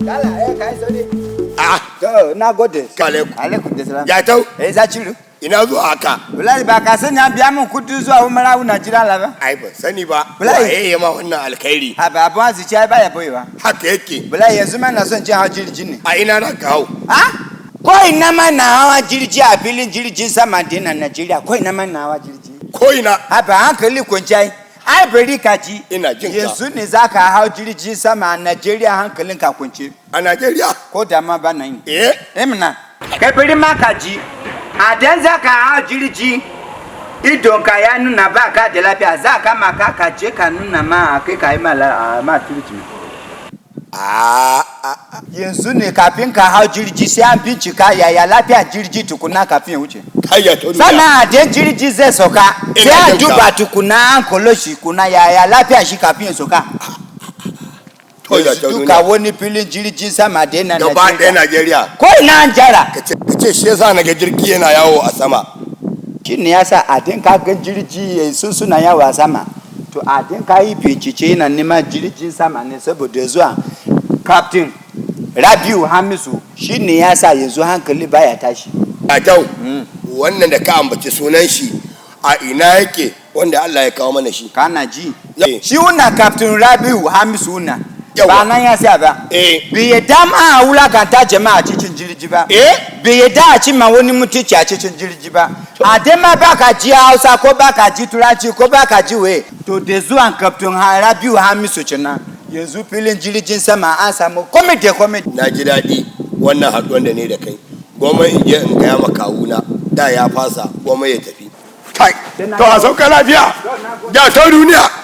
Dala kai sauri. To na gode. Alaikum da salam. Ya tau. Za ciru. Ina zuwa haka. Wallahi ba ka sani an biya min kudi zuwa umara na jira la ba. Ai ban sani ba. Wallahi ma wannan alkhairi. Ha ba abun azici ai baya boyewa. Haka yake. Wallahi yanzu ma na son jin hawa jirgin ne. A ina na kawo. Ko ina ma na hawa jirgi a filin jirgin sama din nan Najeriya ko ina ma na hawa jirgi. Ko ina. Ha ba hankali kwanciyai. Ai bari ka ji. Ina jin ka. Yanzu ne zaka hawa jirgin sama a Najeriya hankalin ka kwance. A Najeriya? Ko da ma ba nan. Emina. Kai bari ma ka ji. A dan zaka hawa jirgi idon ka ya nuna ba ka da lafiya za ka maka ka je ka nuna ma kai ka yi ma turki. Yanzu ne kafin ka hau jirgi sai an bincika yaya lafiya jirgi tukuna kafin ya wuce. Sannan a dan jirgi zai sauka sai a duba tukuna an kolo shi kuna yaya lafiya shi kafin ya sauka. Duka wani filin jirgin sama da yana Najeriya. Gaba ɗaya Najeriya. Ko ina an jara. Kace shi yasa naga jirgi yana yawo a sama. Shi ne yasa a din ka ga jirgi suna yawo a sama. To a din ka yi bincike yana neman jirgin sama ne saboda zuwa Captain Rabiu Hamisu shi ne yasa yanzu hankali baya tashi. A jau. Wannan da ka ambaci sunan shi a ina yake wanda Allah ya kawo mana shi. Kana ji. Shi wannan Captain Rabiu Hamisu na. Ba nan ya sa ba. Bai yadda ma a wulakanta jama'a cikin jirgi ba. Bai yadda a cimma wani mutunci a cikin jirgi ba. A dai ma ba ka ji Hausa ko ba ka ji Turanci ko ba ka ji waye. To da zuwan Captain Rabiu Hamisu cina yanzu filin jirgin sama an samu komai. Na ji daɗi wannan haɗuwan da ne da kai. Goma in je in gaya maka kawuna da ya fasa goma ya tafi. To a sauka lafiya. Da ta duniya.